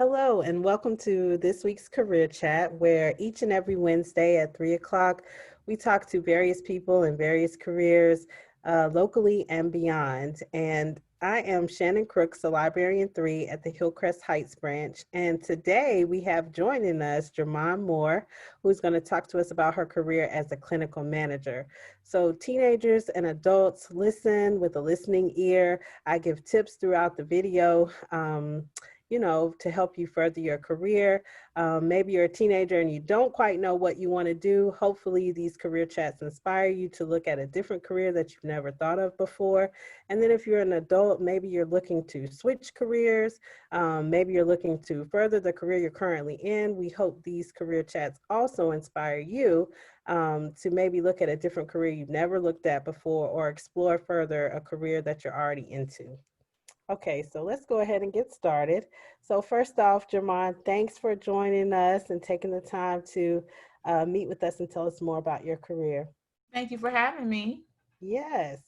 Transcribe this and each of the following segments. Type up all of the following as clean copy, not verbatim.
Hello, and welcome to this week's Career Chat, where each and every Wednesday at 3 o'clock, we talk to various people in various careers, locally and beyond. And I am Shannon Crooks, a librarian 3 at the Hillcrest Heights branch. And today we have joining us Jermaun Moore, who's going to talk to us about her career as a clinical manager. So teenagers and adults, listen with a listening ear. I give tips throughout the video. To help you further your career. Maybe you're a teenager and you don't quite know what you want to do. Hopefully these career chats inspire you to look at a different career that you've never thought of before. And then if you're an adult, maybe you're looking to switch careers. Maybe you're looking to further the career you're currently in. We hope these career chats also inspire you to maybe look at a different career you've never looked at before or explore further a career that you're already into. Okay, so let's go ahead and get started. So first off, Jermaun, thanks for joining us and taking the time to meet with us and tell us more about your career. Thank you for having me. Yes.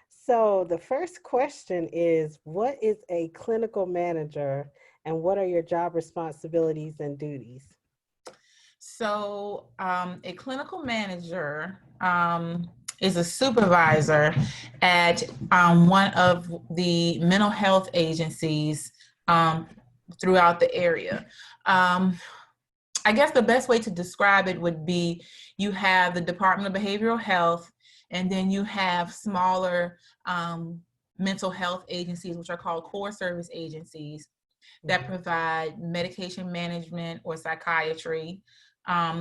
So the first question is, what is a clinical manager and what are your job responsibilities and duties? So, a clinical manager is a supervisor at one of the mental health agencies throughout the area. I guess the best way to describe it would be you have the Department of Behavioral Health, and then you have smaller mental health agencies, which are called core service agencies, that provide medication management or psychiatry.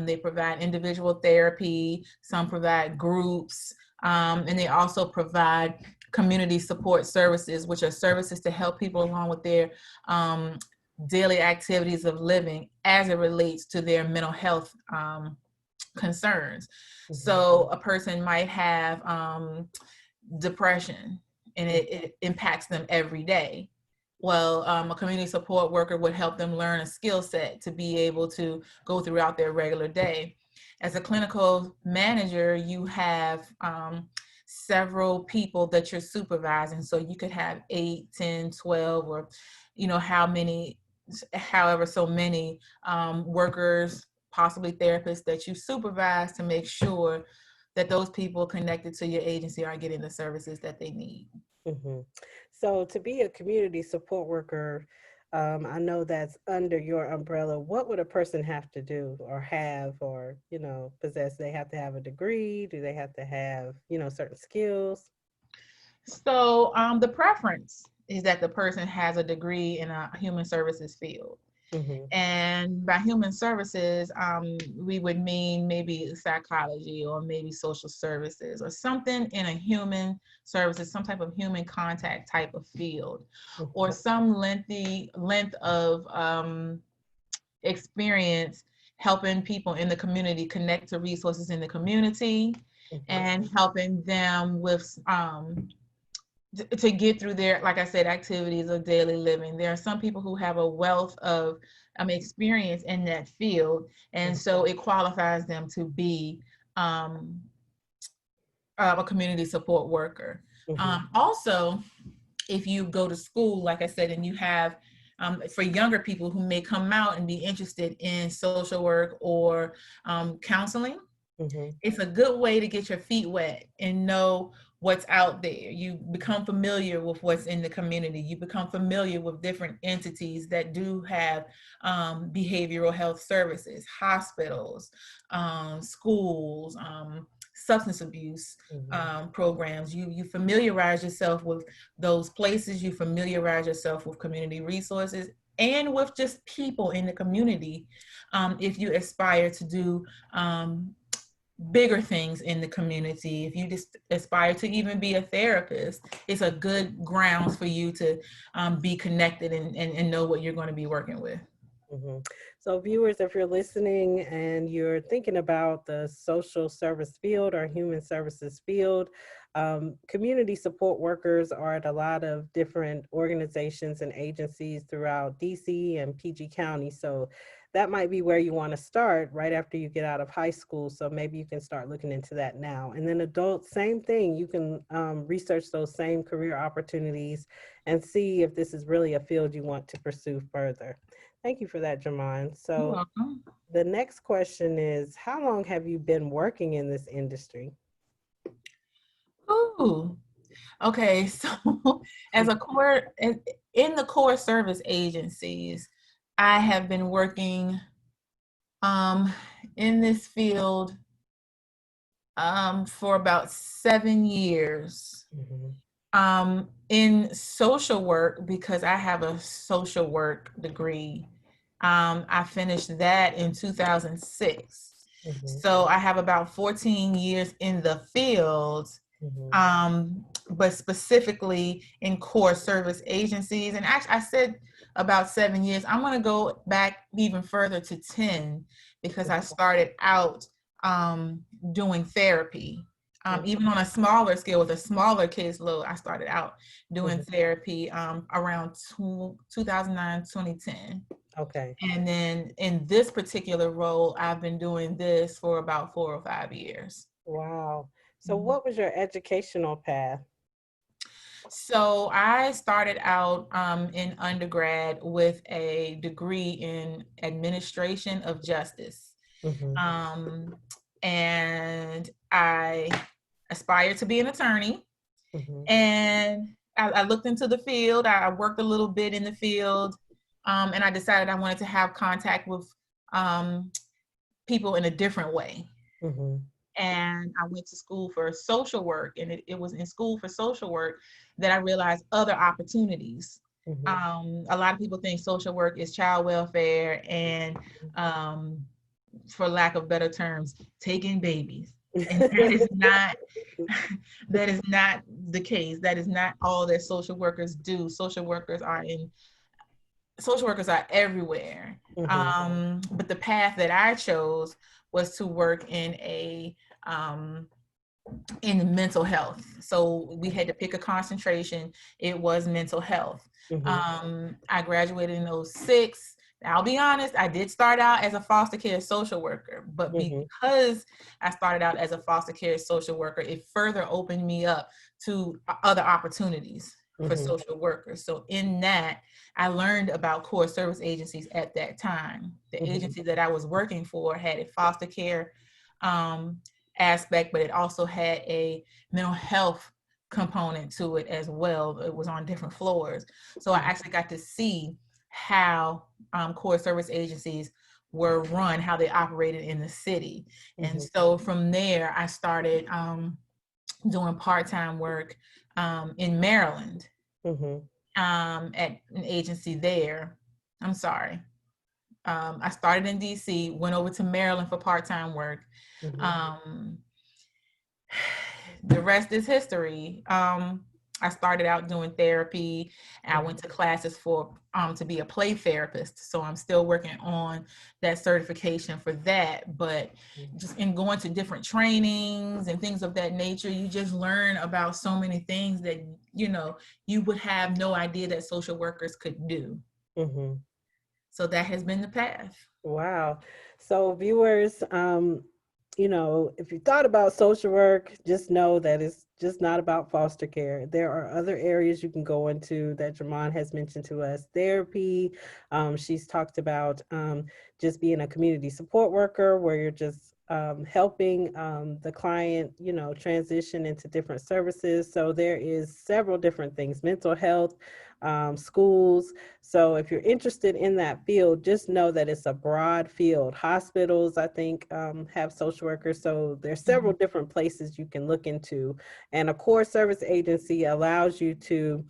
They provide individual therapy, some provide groups, and they also provide community support services, which are services to help people along with their daily activities of living as it relates to their mental health concerns. So a person might have depression and it impacts them every day. Well, a community support worker would help them learn a skill set to be able to go throughout their regular day. As a clinical manager, you have several people that you're supervising. So you could have 8, 10, 12, or, however so many workers, possibly therapists that you supervise to make sure that those people connected to your agency are getting the services that they need. Mm-hmm. So to be a community support worker, I know that's under your umbrella. What would a person have to do or have or, possess? They have to have a degree? Do they have to have, certain skills? So the preference is that the person has a degree in a human services field. Mm-hmm. And by human services, we would mean maybe psychology or maybe social services or something in a human services, some type of human contact type of field, or some length of experience helping people in the community connect to resources in the community and helping them with to get through their, like I said, activities of daily living. There are some people who have a wealth of experience in that field, and so it qualifies them to be a community support worker. Also, if you go to school, like I said, and you have for younger people who may come out and be interested in social work or counseling, it's a good way to get your feet wet and know what's out there. You become familiar with what's in the community. You become familiar with different entities that do have behavioral health services, hospitals, schools, substance abuse programs. You familiarize yourself with those places. You familiarize yourself with community resources and with just people in the community if you aspire to do bigger things in the community. If you just aspire to even be a therapist, it's a good grounds for you to be connected and know what you're going to be working with. So viewers, if you're listening and you're thinking about the social service field or human services field, Community support workers are at a lot of different organizations and agencies throughout DC and PG County. So that might be where you want to start right after you get out of high school. So maybe you can start looking into that now. And then adults, same thing. You can research those same career opportunities and see if this is really a field you want to pursue further. Thank you for that, Jermaun. You're So welcome. the next question is, how long have you been working in this industry? Ooh, okay. So as a in the core service agencies, I have been working um, in this field for about 7 years. Mhm, In social work, because I have a social work degree. I finished that in 2006. mhm, So I have about 14 years in the field, mhm, but specifically in core service agencies. And actually, I said about 7 years. I'm going to go back even further to 10 because I started out doing therapy. mhm, Even on a smaller scale with a smaller caseload, I started out doing mhm. therapy around 2009, 2010. Okay. And then in this particular role, I've been doing this for about 4 or 5 years. Wow. So Mhm. what was your educational path? So I started out in undergrad with a degree in administration of justice. Mhm, Um, and I aspired to be an attorney. mhm, And I looked into the field. I worked a little bit in the field. And I decided I wanted to have contact with um, people in a different way. mhm, And I went to school for social work, and it was in school for social work that I realized other opportunities. mhm, A lot of people think social work is child welfare and, um, for lack of better terms, taking babies, and that is not that is not the case. That is not all that social workers do. Social workers are everywhere. mhm, But the path that I chose was to work um, in mental health. So we had to pick a concentration. It was mental health. mhm, I graduated in '06. I'll be honest, I did start out as a foster care social worker, but mhm, because I started out as a foster care social worker, it further opened me up to other opportunities for mhm, social workers. So in that, I learned about core service agencies at that time. The mhm, agency that I was working for had a foster care um, aspect, but it also had a mental health component to it as well. It was on different floors. So I mhm, actually got to see how core service agencies were run, how they operated in the city. And mhm, so from there, I started doing part-time work in Maryland mhm, at an agency there. I'm sorry. I started in DC, went over to Maryland for part-time work. mhm, Um, the rest is history. I started out doing therapy, and I mhm, went to classes for to be a play therapist. So I'm still working on that certification for that. But just in going to different trainings and things of that nature, you just learn about so many things that you would have no idea that social workers could do. mhm. So that has been the path. Wow. So viewers, if you thought about social work, just know that it's just not about foster care. There are other areas you can go into that Jermaun has mentioned to us. Therapy. She's talked about just being a community support worker where you're just helping the client, transition into different services. So there is several different things, mental health, schools. So if you're interested in that field, just know that it's a broad field. Hospitals, I think, have social workers. So there's several Mhm. different places you can look into. And a core service agency allows you to,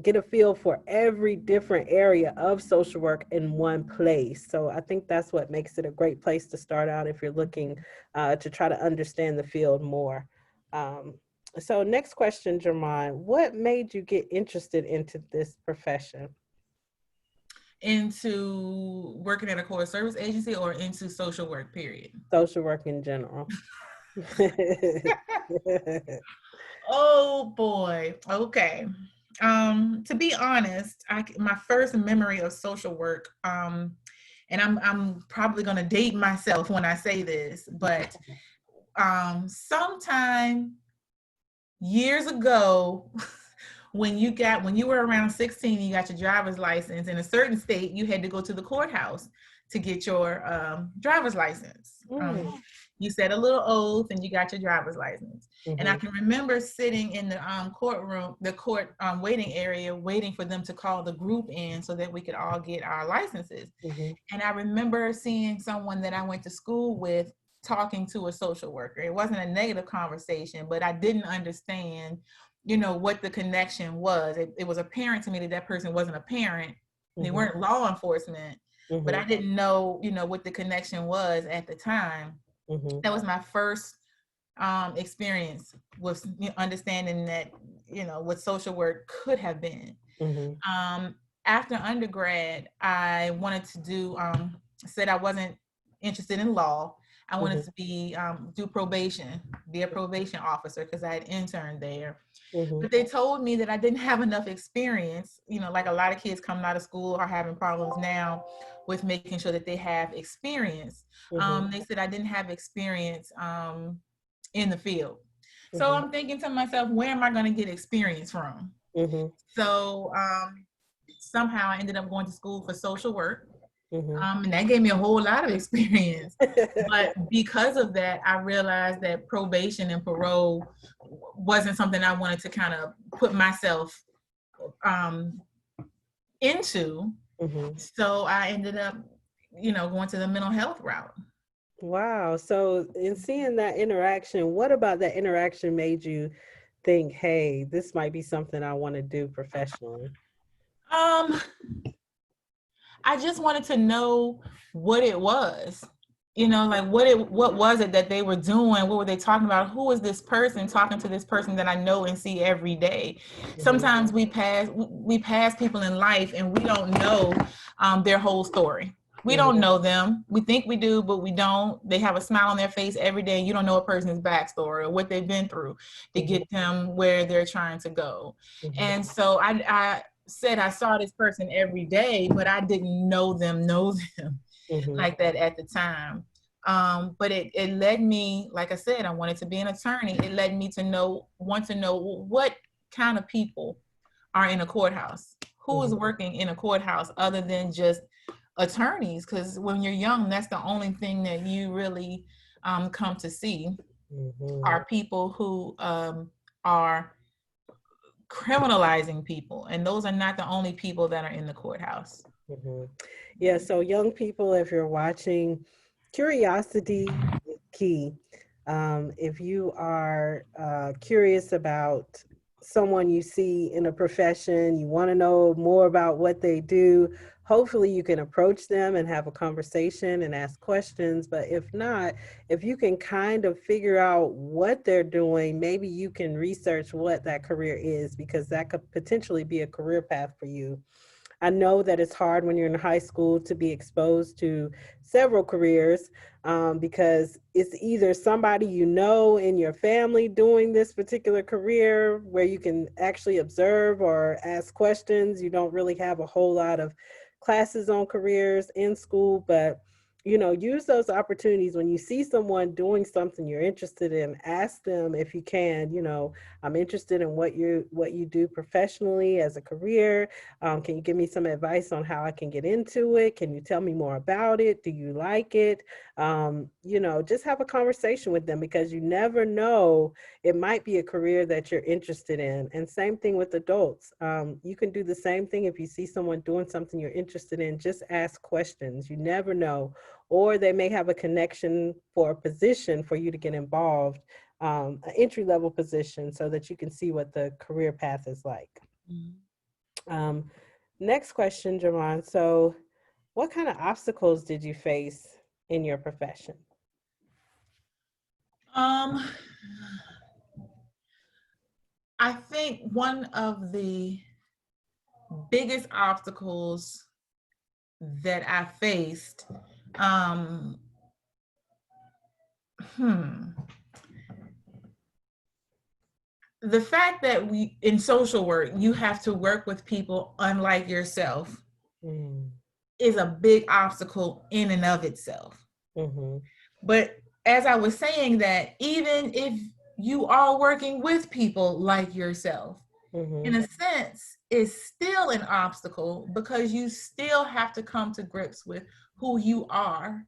get a feel for every different area of social work in one place. So I think that's what makes it a great place to start out if you're looking to try to understand the field more. Um, so next question, Jermaine, what made you get interested into this profession? Into working at a core service agency or into social work, period? Social work in general. Oh boy. Okay. To be honest, my first memory of social work, and I'm probably gonna date myself when I say this, but sometime years ago, when you were around 16, you got your driver's license. In a certain state, you had to go to the courthouse to get your driver's license. Mm. You said a little oath and you got your driver's license. And I Mhm. can remember sitting in the courtroom, the court waiting area, waiting for them to call the group in so that we could all get our licenses. Mhm. And I remember seeing someone that I went to school with talking to a social worker. It wasn't a negative conversation, but I didn't understand, what the connection was. It was apparent to me that that person wasn't a parent. They Mhm. weren't law enforcement, but I Mhm. didn't know, what the connection was at the time. Mhm. That was my first experience with understanding that, what social work could have been. Mhm. Um, After undergrad, I wanted to said I wasn't interested in law. I wanted Mhm. to do probation, be a probation officer because I had interned there. Mhm. But they told me that I didn't have enough experience, like a lot of kids coming out of school are having problems now with making sure that they have experience. Mhm. They said I didn't have experience in the field. So Mhm. I'm thinking to myself, where am I going to get experience from? Mhm. So somehow I ended up going to school for social work. Mhm. And that gave me a whole lot of experience. But because of that, I realized that probation and parole wasn't something I wanted to kind of put myself um, into. Mhm. So I ended up, going to the mental health route. Wow. So, in seeing that interaction, what about that interaction made you think, hey, this might be something I want to do professionally? Um, I just wanted to know what it was. Like what was it that they were doing? What were they talking about? Who is this person talking to this person that I know and see every day? Mhm. Sometimes we pass people in life and we don't know their whole story. We don't Mhm. know them. We think we do, but we don't. They have a smile on their face every day. You don't know a person's backstory or what they've been through to Mhm. get them where they're trying to go. Mhm. And so I said I saw this person every day, but I didn't know them Mhm. like that at the time. But it led me, like I said, I wanted to be an attorney. It led me to want to know what kind of people are in a courthouse. Who is Mhm. working in a courthouse other than just attorneys? Because when you're young, that's the only thing that you really come to see Mhm. are people who are criminalizing people, and those are not the only people that are in the courthouse. Mhm. Yeah, so young people, if you're watching, curiosity is key. If you are curious about someone you see in a profession, you want to know more about what they do, hopefully you can approach them and have a conversation and ask questions. But if not, if you can kind of figure out what they're doing, maybe you can research what that career is because that could potentially be a career path for you. I know that it's hard when you're in high school to be exposed to several careers because it's either somebody you know in your family doing this particular career where you can actually observe or ask questions. You don't really have a whole lot of classes on careers in school, but use those opportunities when you see someone doing something you're interested in. Ask them if you can. I'm interested in what you do professionally as a career. Can you give me some advice on how I can get into it? Can you tell me more about it? Do you like it? Just have a conversation with them because you never know. It might be a career that you're interested in. And same thing with adults. You can do the same thing if you see someone doing something you're interested in. Just ask questions. You never know. Or they may have a connection for a position for you to get involved, an entry level position, so that you can see what the career path is like. Um, Next question, Jermaun. So, what kind of obstacles did you face in your profession? Um, I think one of the biggest obstacles that I faced, um, hmm, the fact that in social work, you have to work with people unlike yourself is a big obstacle in and of itself. But as I was saying, that even if you are working with people like yourself, in a sense, is still an obstacle, because you still have to come to grips with who you are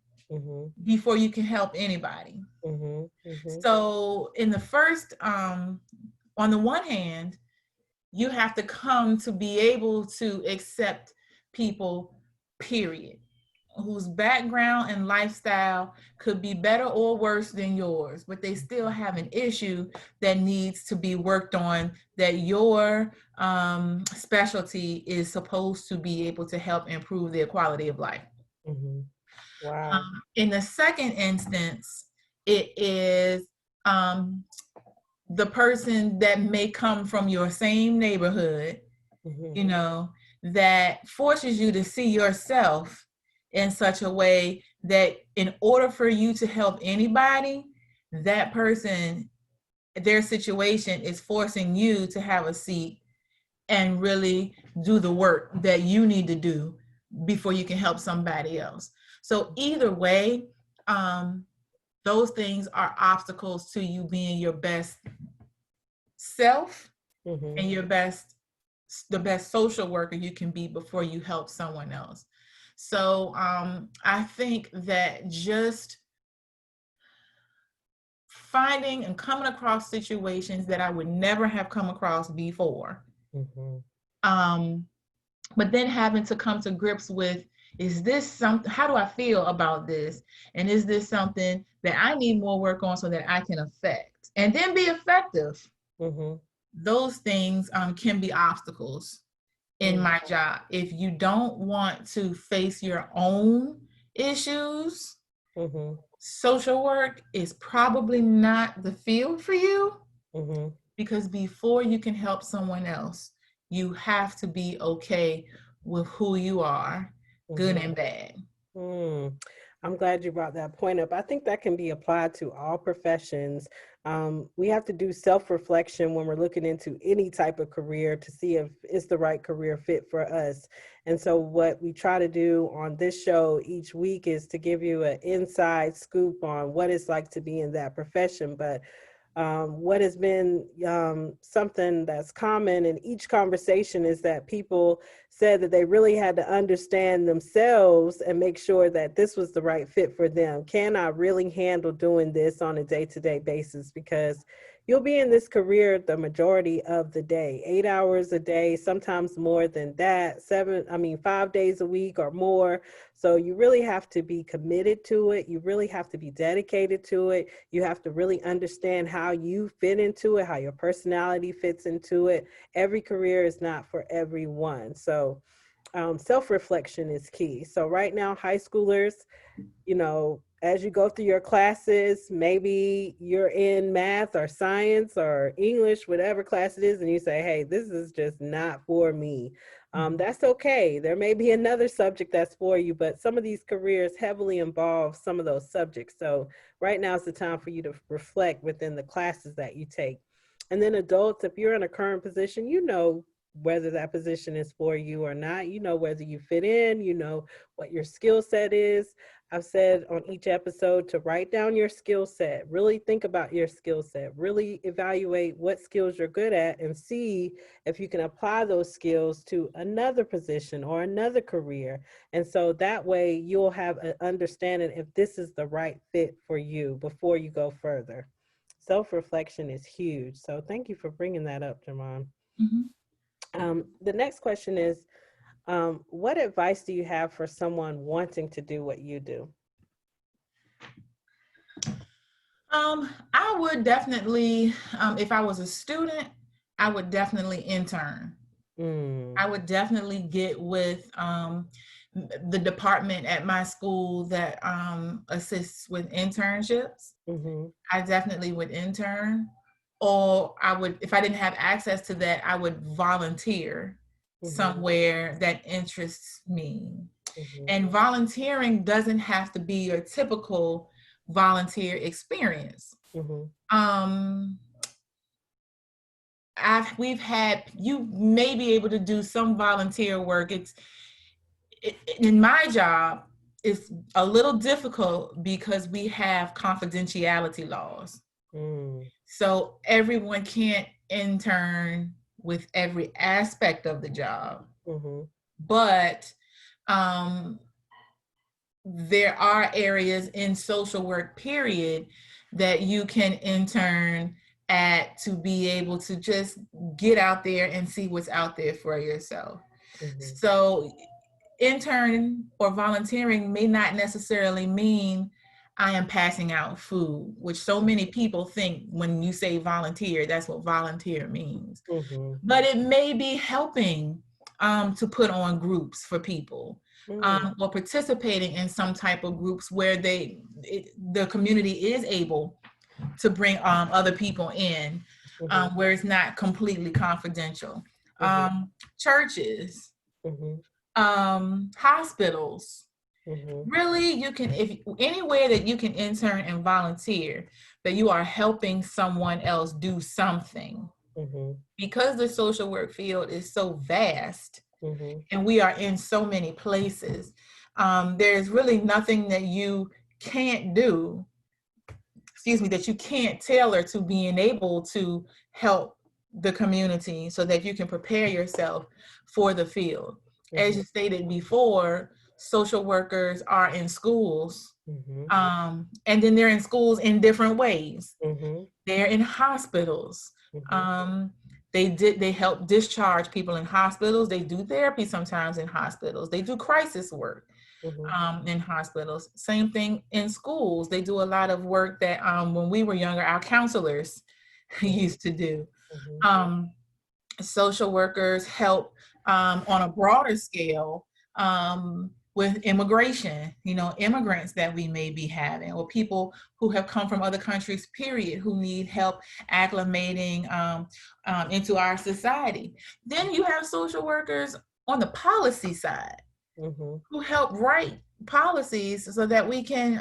before you can help anybody. So in the first, on the one hand, you have to come to be able to accept people, period, whose background and lifestyle could be better or worse than yours, but they still have an issue that needs to be worked on, that your specialty is supposed to be able to help improve their quality of life. Wow. In the second instance, it is the person that may come from your same neighborhood, you know, that forces you to see yourself in such a way that in order for you to help anybody, that person, their situation is forcing you to have a seat and really do the work that you need to do before you can help somebody else. So either way, those things are obstacles to you being your best self and the best social worker you can be before you help someone else. So I think that just finding and coming across situations that I would never have come across before, but then having to come to grips with, is this something, how do I feel about this? And is this something that I need more work on so that I can affect and then be effective? Those things can be obstacles in my job. If you don't want to face your own issues, social work is probably not the field for you, because before you can help someone else, you have to be okay with who you are, good and bad. I'm glad you brought that point up. I think that can be applied to all professions. We have to do self-reflection when we're looking into any type of career to see if it's the right career fit for us. And so what we try to do on this show each week is to give you an inside scoop on what it's like to be in that profession. But what has been something that's common in each conversation is that people said that they really had to understand themselves and make sure that this was the right fit for them. Can I really handle doing this on a day-to-day basis? Because you'll be in this career the majority of the day, 8 hours a day, sometimes more than that, 5 days a week or more. So you really have to be committed to it. You really have to be dedicated to it. You have to really understand how you fit into it, how your personality fits into it. Every career is not for everyone. So self-reflection is key. So right now, high schoolers, as you go through your classes, maybe you're in math or science or English, whatever class it is, and you say, hey, this is just not for me. That's okay. There may be another subject that's for you, but some of these careers heavily involve some of those subjects. So right now is the time for you to reflect within the classes that you take. And then adults, if you're in a current position, whether that position is for you or not, whether you fit in, what your skill set is. I've said on each episode to write down your skill set, really think about your skill set, really evaluate what skills you're good at and see if you can apply those skills to another position or another career. And so that way you'll have an understanding if this is the right fit for you before you go further. Self-reflection is huge. So thank you for bringing that up, Jermaun. The next question is, what advice do you have for someone wanting to do what you do? I would definitely, if I was a student, I would definitely intern. I would definitely get with the department at my school that assists with internships. I definitely would intern, or I would, if I didn't have access to that, I would volunteer somewhere that interests me. And volunteering doesn't have to be your typical volunteer experience. you may be able to do some volunteer work. In my job, it's a little difficult because we have confidentiality laws. Mm. So everyone can't intern with every aspect of the job. Mm-hmm. But um, there are areas in social work, period, that you can intern at to be able to just get out there and see what's out there for yourself. Mm-hmm. So intern or volunteering may not necessarily mean I am passing out food, which so many people think when you say volunteer, that's what volunteer means. Mm-hmm. But it may be helping to put on groups for people, Mm. or participating in some type of groups where the community is able to bring other people in, Mm-hmm. where it's not completely confidential. Mm-hmm. Churches, Mm-hmm. hospitals. Mm-hmm. Really, you can, if anywhere that you can intern and volunteer, that you are helping someone else do something. Mm-hmm. Because the social work field is so vast Mm-hmm. and we are in so many places, there's really nothing that you can't do, that you can't tailor to being able to help the community so that you can prepare yourself for the field. As Mm-hmm. you stated before, social workers are in schools, Mm-hmm. and then they're in schools in different ways. Mm-hmm. They're in hospitals. Mm-hmm. Um, they help discharge people in hospitals. They do therapy sometimes in hospitals. They do crisis work Mm-hmm. in hospitals. Same thing in schools. They do a lot of work that when we were younger, our counselors used to do. Mm-hmm. Um, Social workers help on a broader scale with immigration, immigrants that we may be having, or people who have come from other countries, period, who need help acclimating into our society. Then you have social workers on the policy side Mm-hmm. who help write policies so that we can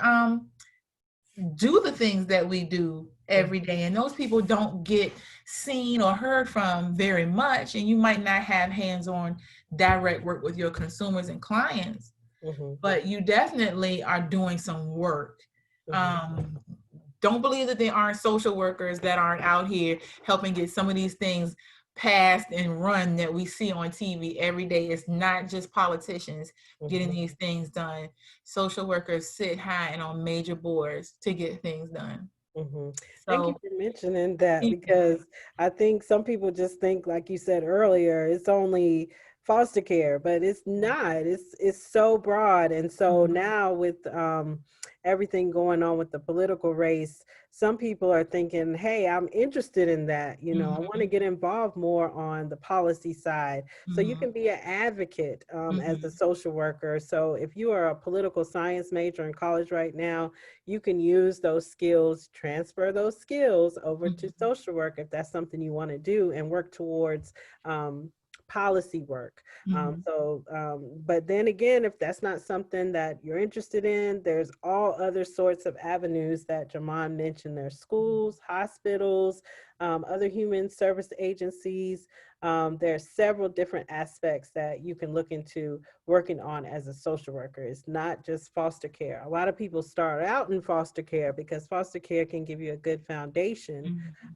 do the things that we do every day. And those people don't get seen or heard from very much. And you might not have hands-on direct work with your consumers and clients, Mm-hmm. but you definitely are doing some work. Mm-hmm. Um, don't believe that there aren't social workers that aren't out here helping get some of these things passed and run that we see on TV every day. It's not just politicians getting Mm-hmm. these things done. Social workers sit high and on major boards to get things done. Mm-hmm. Thank you So, for mentioning that, thank you. because I think some people just think, like you said earlier, it's only foster care, but it's not. It's so broad, and so Mhm, now with everything going on with the political race, some people are thinking, "Hey, I'm interested in that. I want to mhm, get involved more on the policy side." So you mhm, can be an advocate as a mhm, social worker. So if you are a political science major in college right now, you can use those skills, transfer those skills over to mhm, social work if that's something you want to do, and work towards policy work. mhm, But then again, if that's not something that you're interested in, there's all other sorts of avenues that Jermaun mentioned. There's schools, hospitals, other human service agencies. There's several different aspects that you can look into working on as a social worker. It's not just foster care. A lot of people start out in foster care because foster care can give you a good foundation,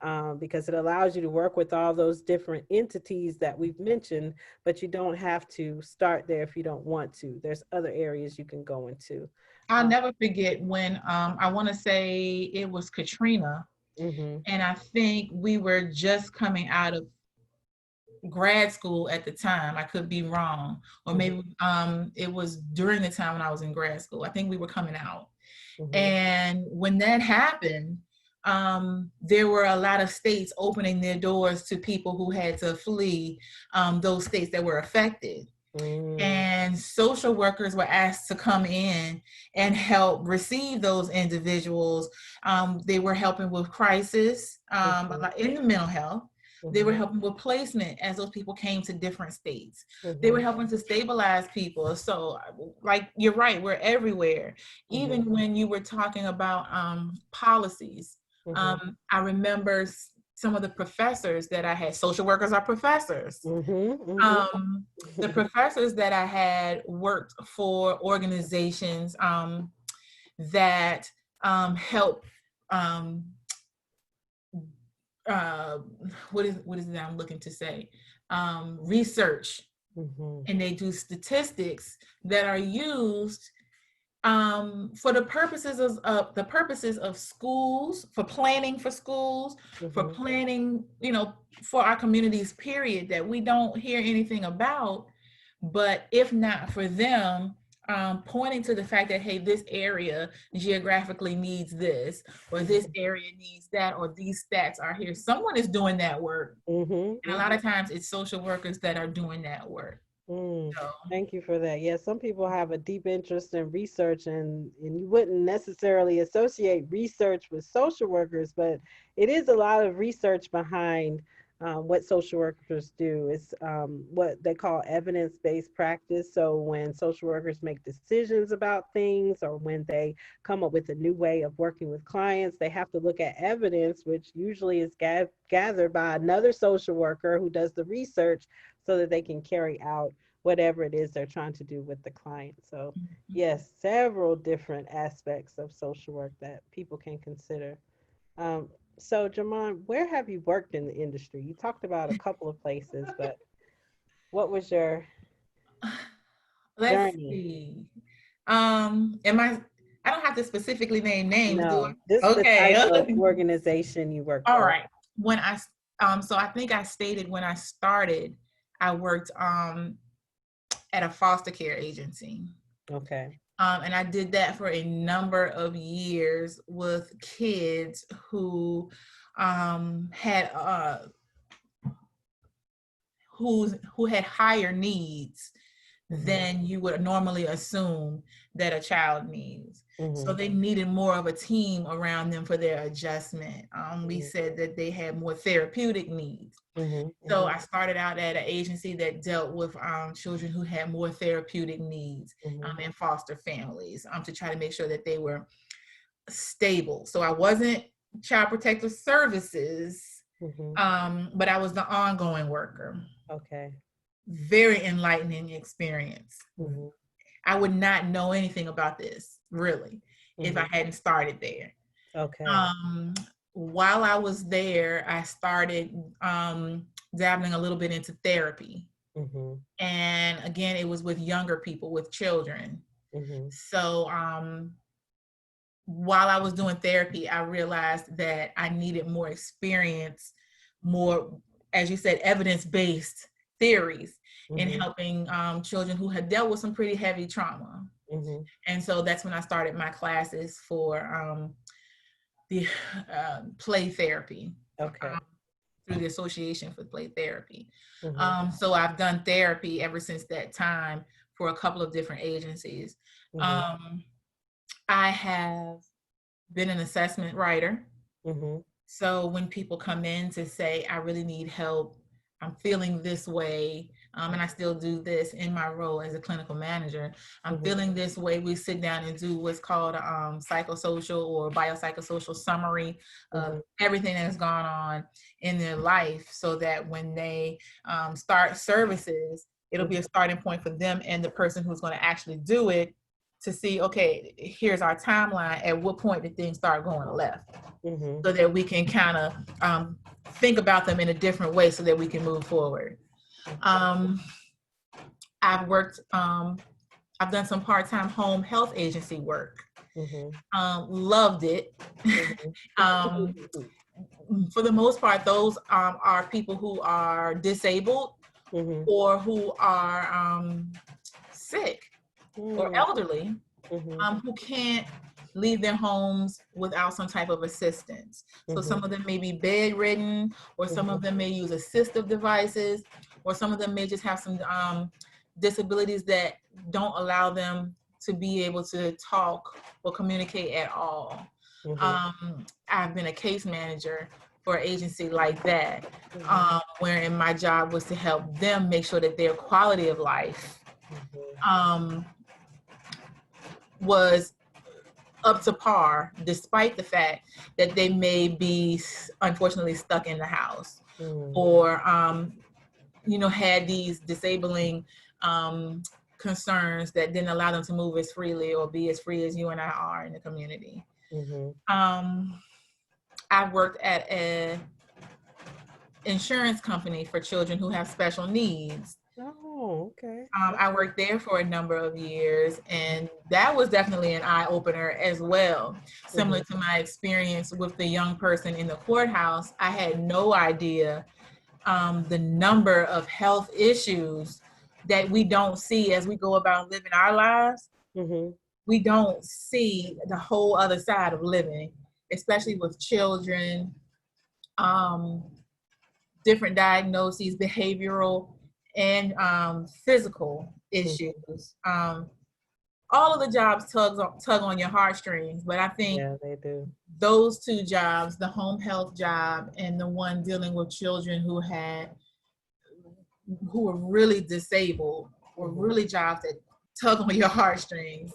mhm. because it allows you to work with all those different entities that we've mentioned, but you don't have to start there if you don't want to. There's other areas you can go into. I'll Uh, never forget when I want to say it was Katrina, mhm, and I think we were just coming out of grad school at the time. I could be wrong, or mhm, maybe it was during the time when I was in grad school. I think we were coming out, mhm, and when that happened, there were a lot of states opening their doors to people who had to flee those states that were affected. mhm, And social workers were asked to come in and help receive those individuals. They were helping with crisis mhm, in the mental health. They were mhm, helping with placement as those people came to different states. They were mhm, helping to stabilize people. So, like, you're right, we're everywhere. mhm, Even when you were talking about policies, mhm, I remember some of the professors that I had, social workers are professors. The professors that I had worked for organizations that help what is it that I'm looking to say? Research, and they do statistics that are used for the purposes of schools, for planning for schools, for planning, for our communities, period, that we don't hear anything about. But if not for them, pointing to the fact that, hey, this area geographically needs this, or this area needs that, or these stats are here. Someone is doing that work. And a lot of times it's social workers that are doing that work. So. Thank you for that. Yeah, some people have a deep interest in research, and you wouldn't necessarily associate research with social workers, but it is a lot of research behind what social workers do. It's what they call evidence-based practice. So when social workers make decisions about things, or when they come up with a new way of working with clients, they have to look at evidence, which usually is gathered by another social worker who does the research, so that they can carry out whatever it is they're trying to do with the client. So yes, several different aspects of social work that people can consider. So Jermaun, where have you worked in the industry? You talked about a couple of places, but what was your Let's journey? see. I don't have to specifically name names, do I? No, this is the type Okay. of organization you work All for. right. So I think I stated when I started, I worked at a foster care agency. Okay. And I did that for a number of years with kids who had who had higher needs than you would normally assume that a child needs. So they needed more of a team around them for their adjustment. We said that they had more therapeutic needs. So I started out at an agency that dealt with children who had more therapeutic needs in foster families, to try to make sure that they were stable. So I wasn't Child Protective Services, but I was the ongoing worker. Okay. Very enlightening experience. I would not know anything about this, really, if I hadn't started there. Okay. While I was there, I started dabbling a little bit into therapy. And again, it was with younger people, with children. So while I was doing therapy, I realized that I needed more experience, more, as you said, evidence-based theories in helping children who had dealt with some pretty heavy trauma. And so that's when I started my classes for the play therapy. Okay. Through the Association for Play Therapy. So I've done therapy ever since that time for a couple of different agencies. I have been an assessment writer. So when people come in to say, I really need help, I'm feeling this way, and I still do this in my role as a clinical manager, I'm feeling this way, we sit down and do what's called a psychosocial or biopsychosocial summary of everything that's gone on in their life, so that when they start services, it'll be a starting point for them and the person who's going to actually do it to see, okay, here's our timeline, at what point did things start going left, so that we can kind of think about them in a different way so that we can move forward. I've worked, I've done some part-time home health agency work. Loved it. For the most part, those are people who are disabled or who are sick or elderly, who can't leave their homes without some type of assistance. So some of them may be bedridden, or some of them may use assistive devices, or some of them may just have some disabilities that don't allow them to be able to talk or communicate at all. I've been a case manager for an agency like that, wherein my job was to help them make sure that their quality of life was up to par, despite the fact that they may be unfortunately stuck in the house, or had these disabling concerns that didn't allow them to move as freely or be as free as you and I are in the community. I've worked at an insurance company for children who have special needs. Oh, okay. I worked there for a number of years, and that was definitely an eye-opener as well. Similar to my experience with the young person in the courthouse, I had no idea the number of health issues that we don't see as we go about living our lives. We don't see the whole other side of living, especially with children, different diagnoses, behavioral and physical issues. All of the jobs tug on your heartstrings, but I think they do. Those two jobs, the home health job and the one dealing with children who were really disabled, were really jobs that tug on your heartstrings.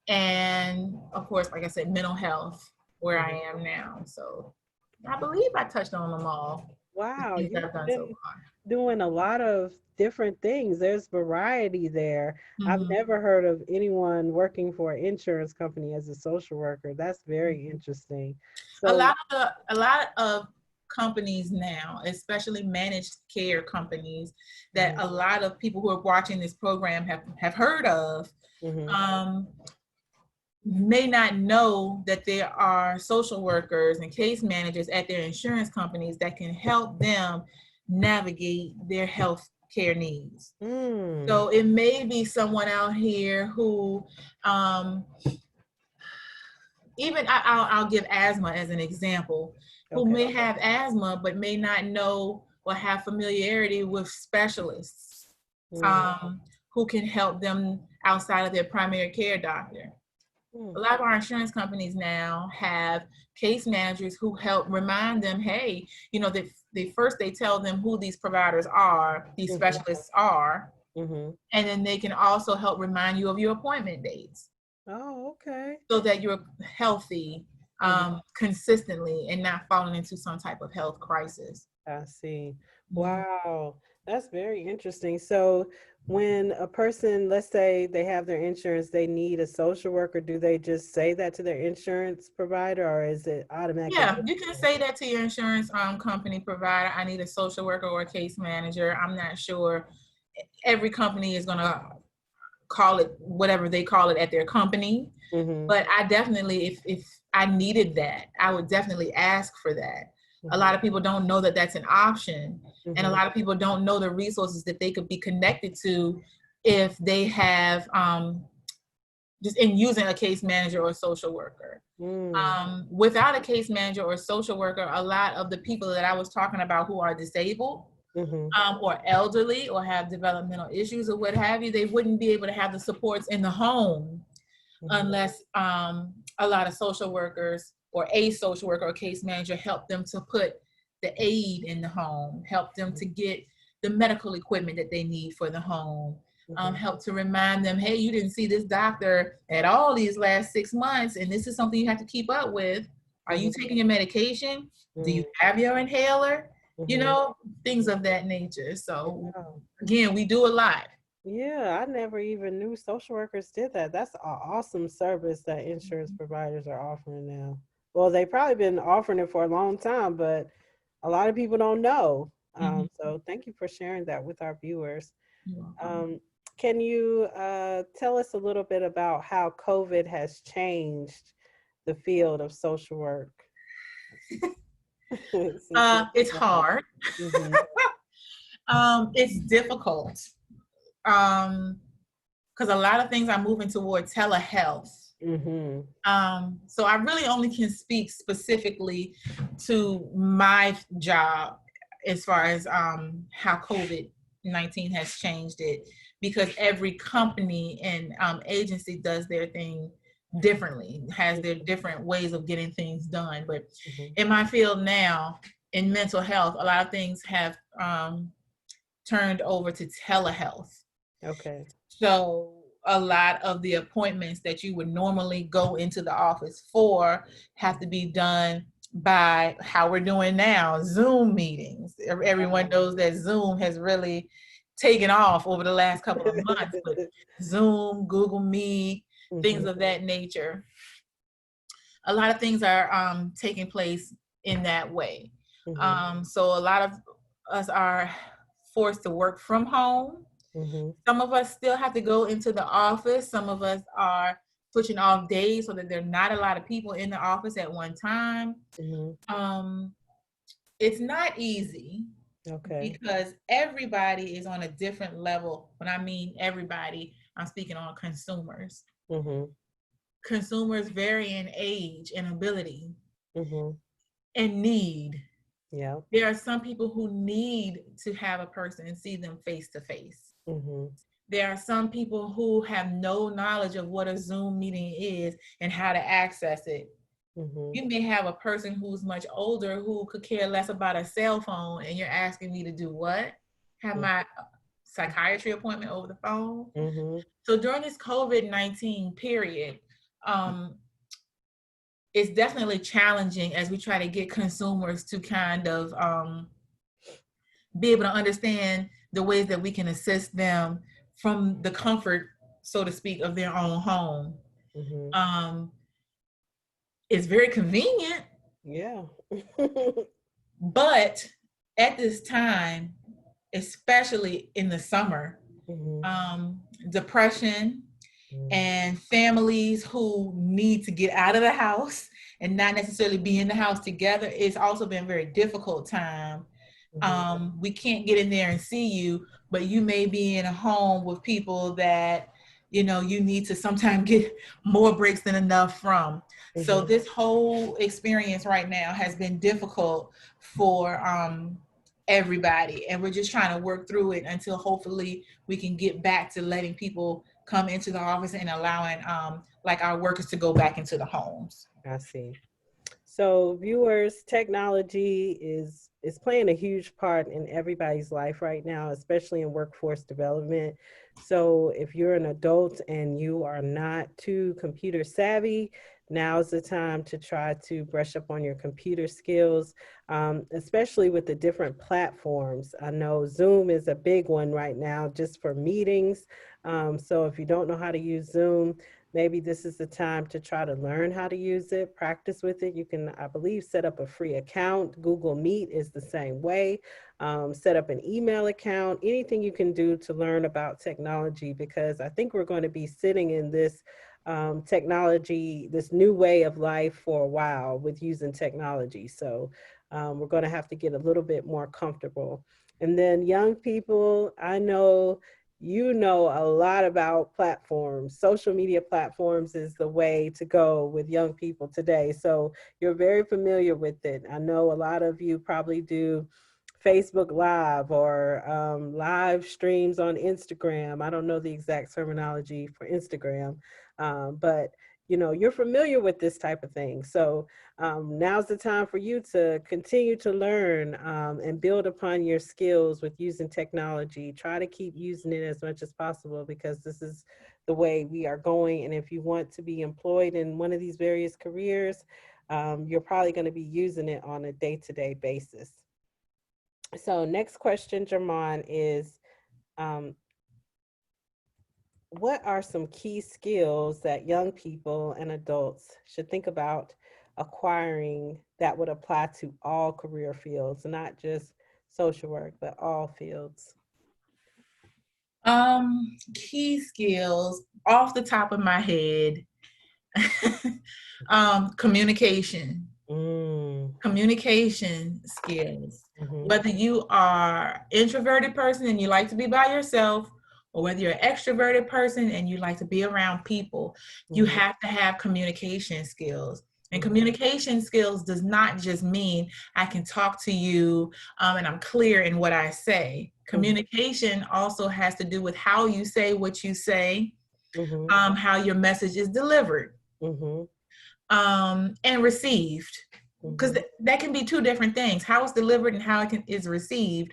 And of course, like I said, mental health, where I am now. So I believe I touched on them all. Wow, you've been doing a lot of different things. There's variety there. I've never heard of anyone working for an insurance company as a social worker. That's very interesting. So a lot of companies now, especially managed care companies that a lot of people who are watching this program have heard of, may not know that there are social workers and case managers at their insurance companies that can help them navigate their health care needs. So it may be someone out here who, even I'll give asthma as an example, who may have asthma but may not know or have familiarity with specialists who can help them outside of their primary care doctor. A lot of our insurance companies now have case managers who help remind them, hey, they tell them who these providers are, these specialists are, and then they can also help remind you of your appointment dates. Oh, okay. So that you're healthy consistently and not falling into some type of health crisis. I see. Wow. That's very interesting. So when a person, let's say they have their insurance, they need a social worker, do they just say that to their insurance provider, or is it automatic? Yeah, you can say that to your insurance company provider. I need a social worker or a case manager. I'm not sure. Every company is going to call it whatever they call it at their company. But I definitely, if I needed that, I would definitely ask for that. A lot of people don't know that that's an option. And a lot of people don't know the resources that they could be connected to if they have just in using a case manager or a social worker. Without a case manager or a social worker, a lot of the people that I was talking about who are disabled or elderly or have developmental issues or what have you, they wouldn't be able to have the supports in the home unless a lot of social workers or a social worker or case manager help them to put the aid in the home, help them to get the medical equipment that they need for the home, help to remind them, hey, you didn't see this doctor at all these last 6 months, and this is something you have to keep up with. Are you taking your medication? Do you have your inhaler? Things of that nature. So again, we do a lot. Yeah, I never even knew social workers did that. That's an awesome service that insurance providers are offering now. Well, they've probably been offering it for a long time, but a lot of people don't know. So thank you for sharing that with our viewers. Can you tell us a little bit about how COVID has changed the field of social work? It's hard. It's difficult. Because a lot of things are moving toward telehealth. So I really only can speak specifically to my job as far as how COVID-19 has changed it, because every company and agency does their thing differently, has their different ways of getting things done. But in my field now, in mental health, a lot of things have turned over to telehealth. Okay. So a lot of the appointments that you would normally go into the office for have to be done by how we're doing now, Zoom meetings. Everyone knows that Zoom has really taken off over the last couple of months, but Zoom, Google Meet, things of that nature. A lot of things are taking place in that way. So a lot of us are forced to work from home. Some of us still have to go into the office. Some of us are switching off days so that there are not a lot of people in the office at one time. It's not easy, because everybody is on a different level. When I mean everybody, I'm speaking on consumers. Consumers vary in age and ability and need. There are some people who need to have a person and see them face to face. There are some people who have no knowledge of what a Zoom meeting is and how to access it. You may have a person who's much older who could care less about a cell phone, and you're asking me to do what? Have my psychiatry appointment over the phone? So during this COVID-19 period, it's definitely challenging as we try to get consumers to kind of be able to understand the ways that we can assist them from the comfort, so to speak, of their own home. It's very convenient. But at this time, especially in the summer, depression and families who need to get out of the house and not necessarily be in the house together, it's also been a very difficult time. We can't get in there and see you, but you may be in a home with people that, you know, you need to sometimes get more breaks than enough from. So this whole experience right now has been difficult for everybody, and we're just trying to work through it until hopefully we can get back to letting people come into the office and allowing like our workers to go back into the homes. I see. So viewers, technology is playing a huge part in everybody's life right now, especially in workforce development. So if you're an adult and you are not too computer savvy, now's the time to try to brush up on your computer skills, especially with the different platforms. I know Zoom is a big one right now just for meetings. So if you don't know how to use Zoom, maybe this is the time to try to learn how to use it, practice with it. You can, I believe, set up a free account. Google Meet is the same way. Set up an email account, anything you can do to learn about technology, because I think we're going to be sitting in this technology, this new way of life for a while with using technology. So we're going to have to get a little bit more comfortable. And then young people, I know you know a lot about platforms. Social media platforms is the way to go with young people today. So you're very familiar with it. I know a lot of you probably do Facebook Live or live streams on Instagram. I don't know the exact terminology for Instagram, but you know, you're familiar with this type of thing. So now's the time for you to continue to learn and build upon your skills with using technology. Try to keep using it as much as possible, because this is the way we are going. And if you want to be employed in one of these various careers, you're probably going to be using it on a day-to-day basis. So next question, Jermaun, is what are some key skills that young people and adults should think about acquiring that would apply to all career fields, not just social work, but all fields? Key skills off the top of my head, communication. Communication skills. Whether you are introverted person and you like to be by yourself, or whether you're an extroverted person and you like to be around people, you have to have communication skills. And communication skills does not just mean I can talk to you and I'm clear in what I say. Communication also has to do with how you say what you say, how your message is delivered and received. Because that can be two different things. How it's delivered and how it is received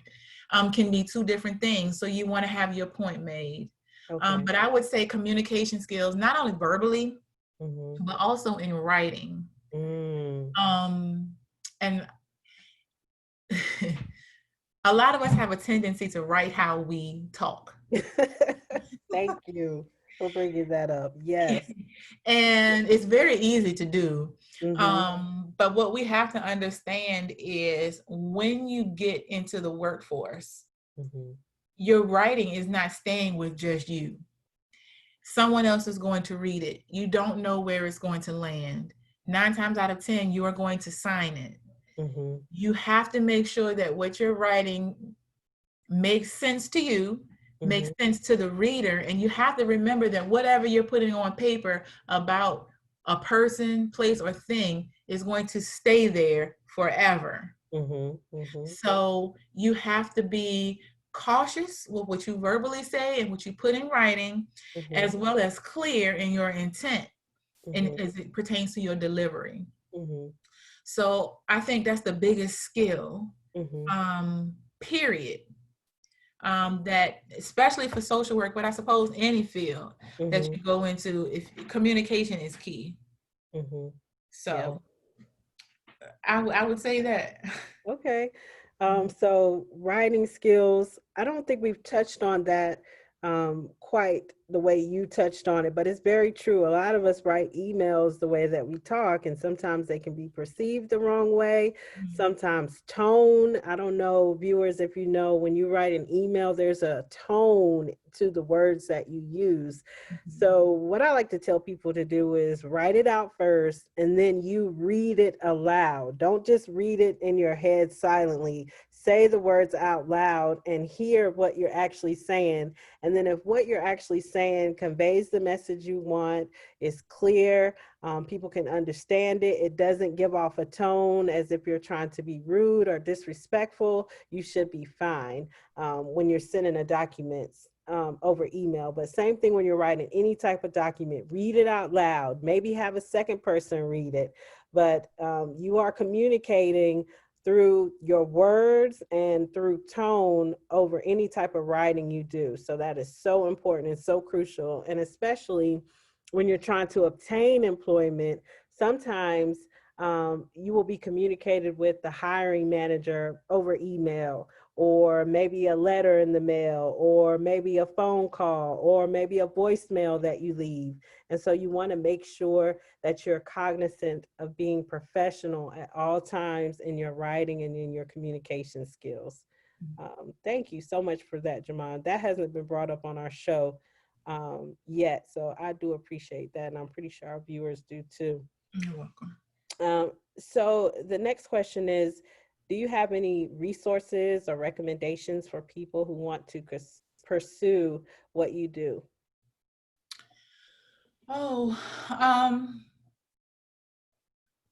can be two different things. So you want to have your point made. Okay. But I would say communication skills, not only verbally, Mm-hmm. but also in writing. Mm. And a lot of us have a tendency to write how we talk. Thank you for bringing that up. Yes. And it's very easy to do. Mm-hmm. But what we have to understand is when you get into the workforce, Mm-hmm. your writing is not staying with just you. Someone else is going to read it. You don't know where it's going to land. 9 times out of 10, you are going to sign it. Mm-hmm. You have to make sure that what you're writing makes sense to you, Mm-hmm. makes sense to the reader, and you have to remember that whatever you're putting on paper about a person, place, or thing is going to stay there forever. Mm-hmm. Mm-hmm. So you have to be cautious with what you verbally say and what you put in writing, Mm-hmm. as well as clear in your intent and Mm-hmm. as it pertains to your delivery. Mm-hmm. So I think that's the biggest skill, Mm-hmm. period. That especially for social work, but I suppose any field that Mm-hmm. you go into, if communication is key. Mm-hmm. Yeah. So I would say that. Okay. So writing skills, I don't think we've touched on that quite the way you touched on it, but it's very true. A lot of us write emails the way that we talk, and sometimes they can be perceived the wrong way. Sometimes tone. I don't know, viewers, if you know, when you write an email, there's a tone to the words that you use. So, what I like to tell people to do is write it out first and then you read it aloud. Don't just read it in your head silently. Say the words out loud and hear what you're actually saying. And then, if what you're actually saying conveys the message you want, is clear, people can understand it, it doesn't give off a tone as if you're trying to be rude or disrespectful, you should be fine when you're sending a document over email. But same thing when you're writing any type of document, read it out loud, maybe have a second person read it, but you are communicating through your words and through tone over any type of writing you do. So that is so important and so crucial. And especially when you're trying to obtain employment, sometimes you will be communicated with the hiring manager over email, or maybe a letter in the mail, or maybe a phone call, or maybe a voicemail that you leave. And so you want to make sure that you're cognizant of being professional at all times in your writing and in your communication skills. Thank you so much for that, Jermaun. That hasn't been brought up on our show yet, so I do appreciate that, and I'm pretty sure our viewers do too. You're welcome. So the next question is, do you have any resources or recommendations for people who want to pursue what you do? Oh,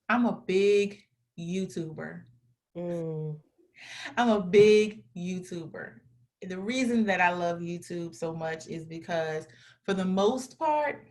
I'm a big YouTuber. Mm, I'm a big YouTuber. The reason that I love YouTube so much is because, for the most part,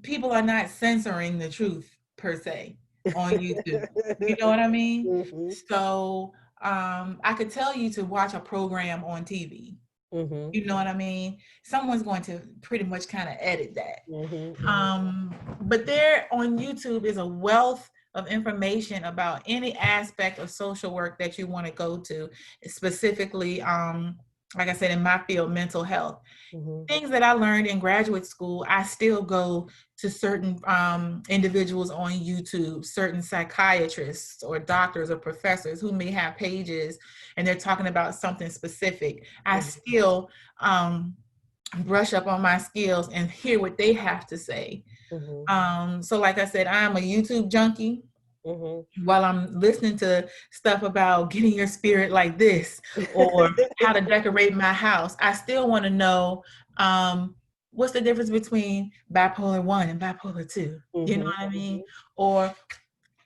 people are not censoring the truth per se on YouTube. You know what I mean? mm-hmm, So I could tell you to watch a program on TV. mm-hmm, You know what I mean? Someone's going to pretty much kind of edit that. mm-hmm, But there on YouTube is a wealth of information about any aspect of social work that you want to go to, specifically, like I said, in my field, mental health. mm-hmm, Things that I learned in graduate school, I still go to certain individuals on YouTube, certain psychiatrists or doctors or professors who may have pages and they're talking about something specific. I mm-hmm, still brush up on my skills and hear what they have to say. mm-hmm, So like I said, I'm a YouTube junkie. mm-hmm. While I'm listening to stuff about getting your spirit like this or how to decorate my house, I still want to know what's the difference between bipolar 1 and bipolar 2. You know Mm-hmm, what I mm-hmm. mean? Or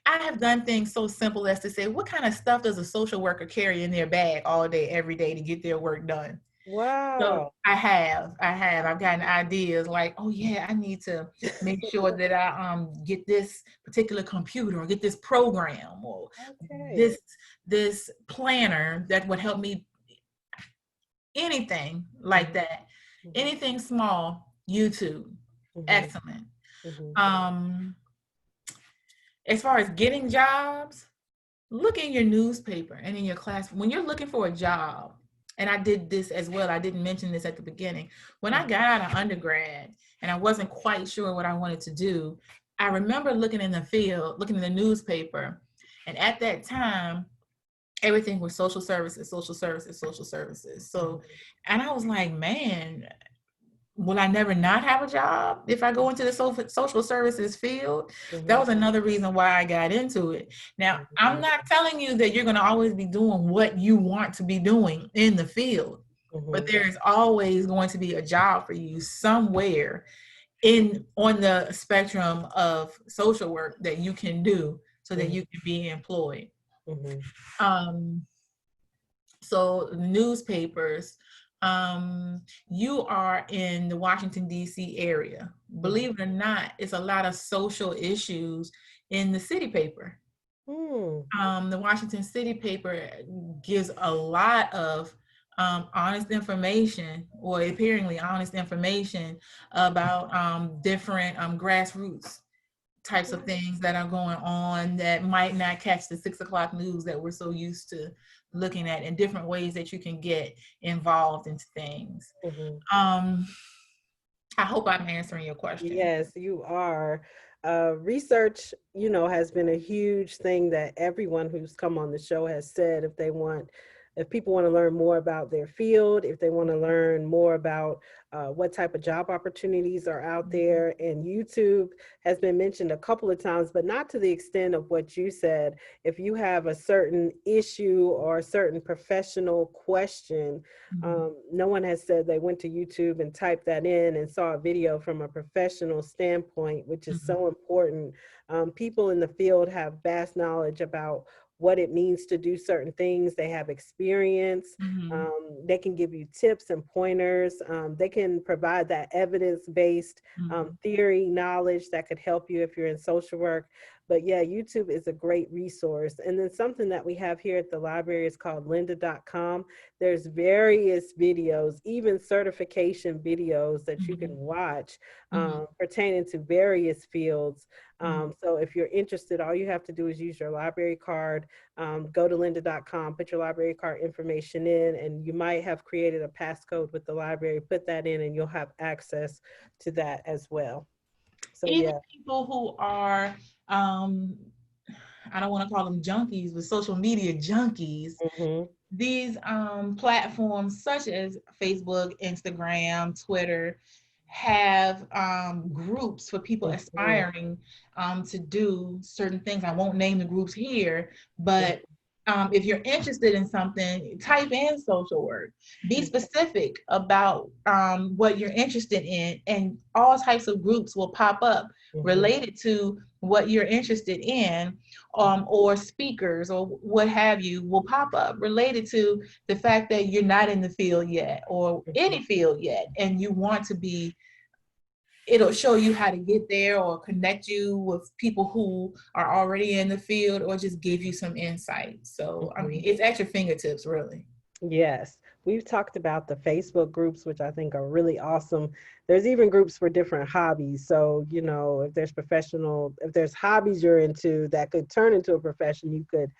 I have done things so simple as to say, what kind of stuff does a social worker carry in their bag all day, every day to get their work done? So Wow. I've gotten ideas like, oh yeah, I need to make sure that I get this particular computer or get this program or Okay. this planner that would help me, anything like Mm-hmm, that. Anything small, YouTube, Mhm. excellent. Mhm. Um, as far as getting jobs, look in your newspaper and in your class when you're looking for a job. And I did this as well. I didn't mention this at the beginning. When I got out of undergrad and I wasn't quite sure what I wanted to do, I remember looking in the field, looking in the newspaper. And at that time, everything was social services, social services, social services. So, and I was like, man, will I never not have a job if I go into the social services field? That Mhm. was another reason why I got into it. Now, I'm Mhm. not telling you that you're going to always be doing what you want to be doing in the field, but Mhm. there's always going to be a job for you somewhere in on the spectrum of social work that you can do so that Mhm. you can be employed. Mhm. Um, so newspapers, you are in the Washington D.C. area. Mhm. Believe it or not, it's a lot of social issues in the city paper. Mm. The Washington City paper gives a lot of honest information, or appearingly honest information, about different grassroots types of things that are going on that might not catch the 6 o'clock news that we're so used to looking at, and different ways that you can get involved into things. Mhm. Um, I hope I'm answering your question. Yes, you are. Research, has been a huge thing that everyone who's come on the show has said. If people want to learn more about their field, if they want to learn more about what type of job opportunities are out there, and YouTube has been mentioned a couple of times, but not to the extent of what you said. If you have a certain issue or a certain professional question, Mhm. no one has said they went to YouTube and typed that in and saw a video from a professional standpoint, which is Mhm. so important. People in the field have vast knowledge about what it means to do certain things. They have experience. Mhm. They can give you tips and pointers. They can provide that evidence-based Mhm. theory knowledge that could help you if you're in social work. But yeah, YouTube is a great resource. And then something that we have here at the library is called lynda.com. There's various videos, even certification videos that you can Mhm. watch Mhm. pertaining to various fields. Mhm. So if you're interested, all you have to do is use your library card, go to lynda.com, put your library card information in, and you might have created a passcode with the library. Put that in and you'll have access to that as well. So Even yeah. people who are, um, I don't want to call them junkies, but social media junkies, Hmm. these platforms such as Facebook, Instagram, Twitter have groups for people Hmm. aspiring to do certain things. I won't name the groups here, but if you're interested in something, type in social work. Be specific about what you're interested in, and all types of groups will pop up Hmm. related to what you're interested in, or speakers or what have you will pop up related to the fact that you're not in the field yet or Hmm. any field yet, and you want to be. It'll show you how to get there or connect you with people who are already in the field, or just give you some insight. So, I Hmm. mean, it's at your fingertips, really. Yes, we've talked about the Facebook groups, which I think are really awesome. There's even groups for different hobbies. So, if there's hobbies you're into that could turn into a profession, you could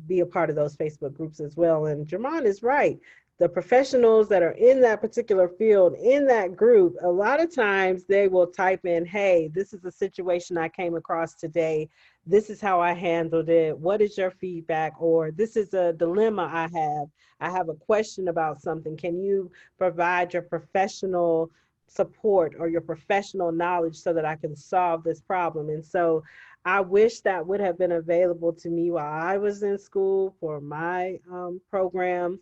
be a part of those Facebook groups as well. And Jermaun is right. The professionals that are in that particular field, in that group, a lot of times they will type in, hey, this is a situation I came across today. This is how I handled it. What is your feedback? Or this is a dilemma I have. I have a question about something. Can you provide your professional support or your professional knowledge so that I can solve this problem? And so I wish that would have been available to me while I was in school for my program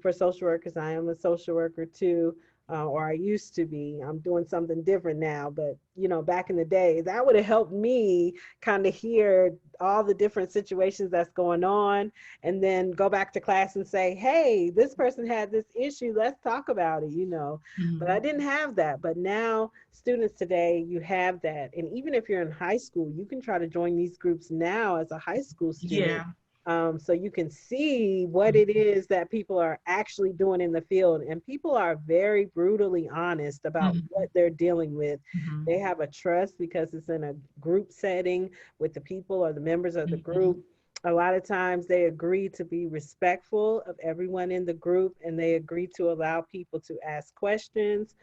for social workers. I am a social worker too, or I used to be. I'm doing something different now, but back in the day, that would have helped me kind of hear all the different situations that's going on, and then go back to class and say, hey, this person had this issue, let's talk about it. But I Mhm. didn't have that. But now students today, you have that. And even if you're in high school, you can try to join these groups now as a high school student. Yeah. So you can see what it is that people are actually doing in the field. And people are very brutally honest about Mhm. what they're dealing with. Mhm. They have a trust because it's in a group setting with the people or the members of the Mhm. group. A lot of times they agree to be respectful of everyone in the group, and they agree to allow people to ask questions,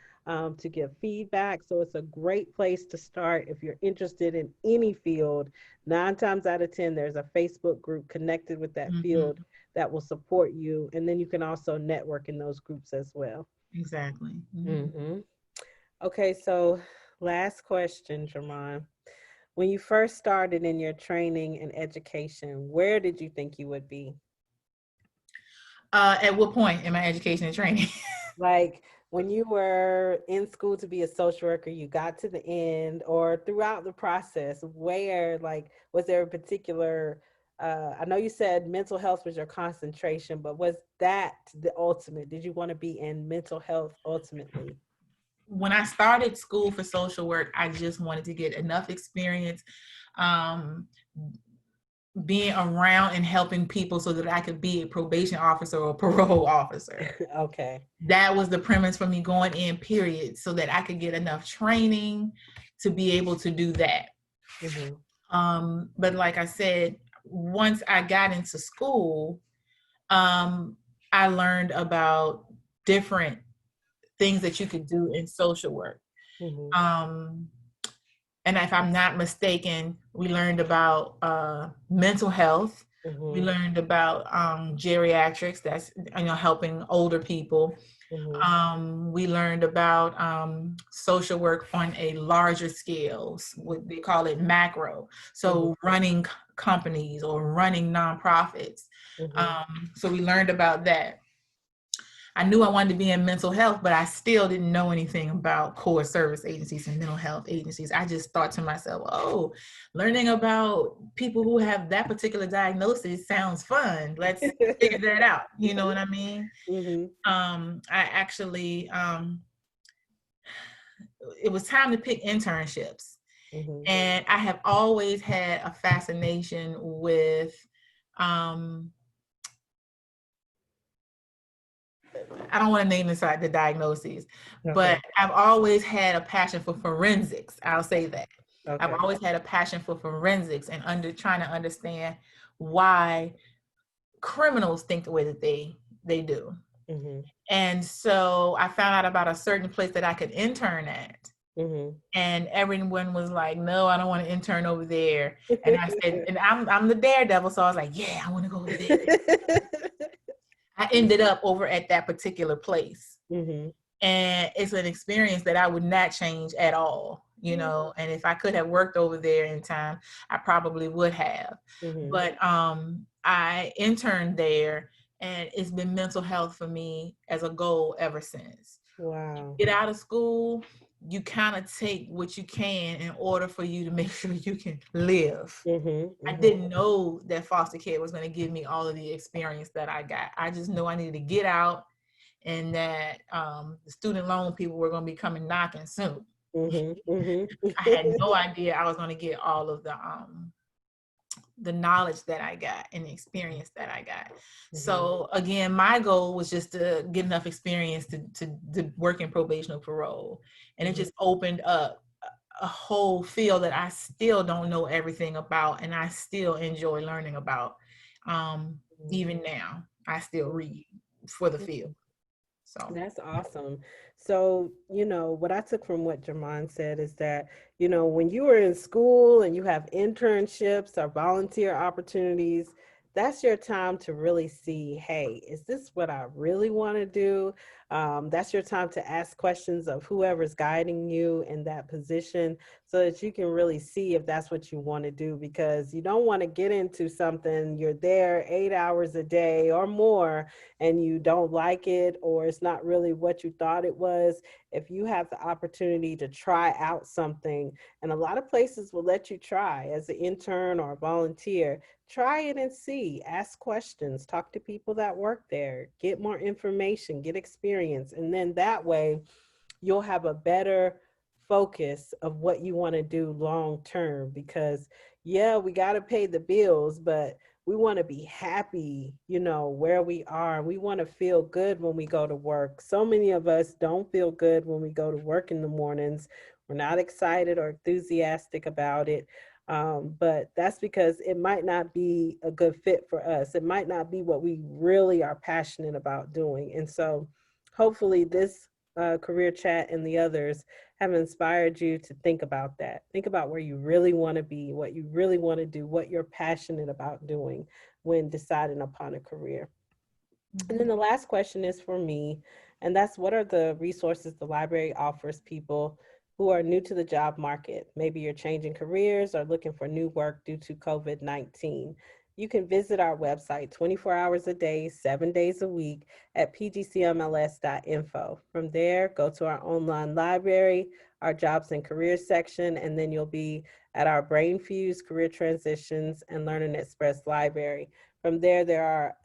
to give feedback. So it's a great place to start if you're interested in any field. 9 times out of 10, there's a Facebook group connected with that field Mhm. that will support you. And then you can also network in those groups as well. Exactly. Mhm. Hmm. Okay, so last question, Jermaun. When you first started in your training and education, where did you think you would be? At what point in my education and training? Like when you were in school to be a social worker, you got to the end or throughout the process, where, like, was there a particular, I know you said mental health was your concentration, but was that the ultimate? Did you want to be in mental health ultimately? When I started school for social work, I just wanted to get enough experience um, being around and helping people so that I could be a probation officer or a parole officer. Okay. That was the premise for me going in, period, so that I could get enough training to be able to do that. Mm-hmm. But like I said, once I got into school, um, I learned about different things that you could do in social work. Mm-hmm. Um, and if I'm not mistaken, we learned about mental health. We Mm-hmm. learned about geriatrics, that's helping older people. Mm-hmm. We learned about social work on a larger scale, what they call it macro. Mm-hmm. So running companies or running nonprofits. Mm-hmm. So we learned about that. I knew I wanted to be in mental health, but I still didn't know anything about core service agencies and mental health agencies. I just thought to myself, oh, learning about people who have that particular diagnosis sounds fun. Let's figure that out. You know what I mean? Mm-hmm. I actually, it was time to pick internships. Mm-hmm. And I have always had a fascination with um, I don't want to name inside the diagnoses, but Okay. I've always had a passion for forensics. I'll say that. I've Okay. always had a passion for forensics and trying to understand why criminals think the way that they do. Mm-hmm. And so I found out about a certain place that I could intern at. Mm-hmm. And everyone was like, "No, I don't want to intern over there." And I said, and I'm the daredevil, so I was like, "Yeah, I want to go over there." I ended up over at that particular place. Mm-hmm. And it's an experience that I would not change at all, and if I could have worked over there in time, I probably would have. Mm-hmm. But I interned there, and it's been mental health for me as a goal ever since. Wow. Get out of school, you kind of take what you can in order for you to make sure you can live. Mm-hmm. I Mm-hmm. didn't know that foster care was going to give me all of the experience that I got. I just know I needed to get out, and that the student loan people were going to be coming knocking soon. Mhm, mhm. I had no idea I was going to get all of the knowledge that I got and the experience that I got. Mhm, So again, my goal was just to get enough experience to work in probation or parole, and it mhm, just opened up a whole field that I still don't know everything about, and I still enjoy learning about. Um, mhm, Even now, I still read for the field. mhm. So. That's awesome. So, what I took from what Jermaun said is that, when you were in school and you have internships or volunteer opportunities, that's your time to really see, hey, is this what I really want to do? That's your time to ask questions of whoever's guiding you in that position so that you can really see if that's what you want to do, because you don't want to get into something, you're there 8 hours a day or more, and you don't like it, or it's not really what you thought it was. If you have the opportunity to try out something, and a lot of places will let you try as an intern or a volunteer, try it and see, ask questions, talk to people that work there, get more information, get experience. And then that way you'll have a better focus of what you want to do long term, because yeah, we got to pay the bills, but we want to be happy, you know, where we are. We want to feel good when we go to work. So many of us don't feel good when we go to work in the mornings. We're not excited or enthusiastic about it. But that's because it might not be a good fit for us. It might not be what we really are passionate about doing. And so hopefully this career chat and the others have inspired you to think about that. Think about where you really want to be, what you really want to do, what you're passionate about doing when deciding upon a career. And then Mhm. the last question is for me, and that's what are the resources the library offers people who are new to the job market? Maybe you're changing careers or looking for new work due to COVID-19. You can visit our website 24 hours a day, 7 days a week at pgcmls.info. From there, go to our online library, our jobs and careers section, and then you'll be at our Brain Fuse Career Transitions and Learning Express library. From there are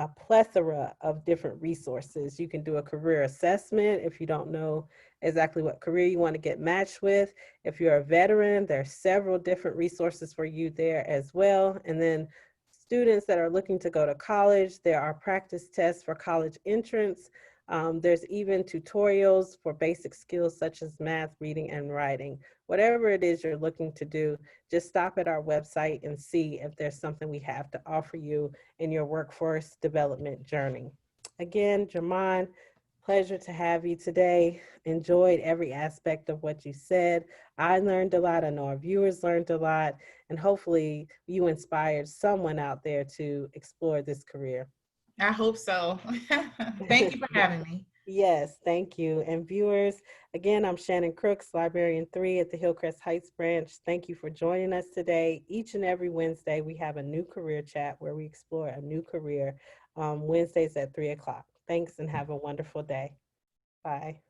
a plethora of different resources. You can do a career assessment if you don't know exactly what career you want to get matched with. If you're a veteran, there are several different resources for you there as well. And then students that are looking to go to college, there are practice tests for college entrance. There's even tutorials for basic skills such as math, reading, and writing. Whatever it is you're looking to do, just stop at our website and see if there's something we have to offer you in your workforce development journey. Again, Jermaun, pleasure to have you today. Enjoyed every aspect of what you said. I learned a lot. I know our viewers learned a lot. And hopefully, you inspired someone out there to explore this career. I hope so. Thank you for having me. Yes, thank you. And viewers, again, I'm Shannon Crooks, Librarian 3 at the Hillcrest Heights branch. Thank you for joining us today. Each and every Wednesday, we have a new career chat where we explore a new career, Wednesdays at 3 o'clock. Thanks and have a wonderful day. Bye.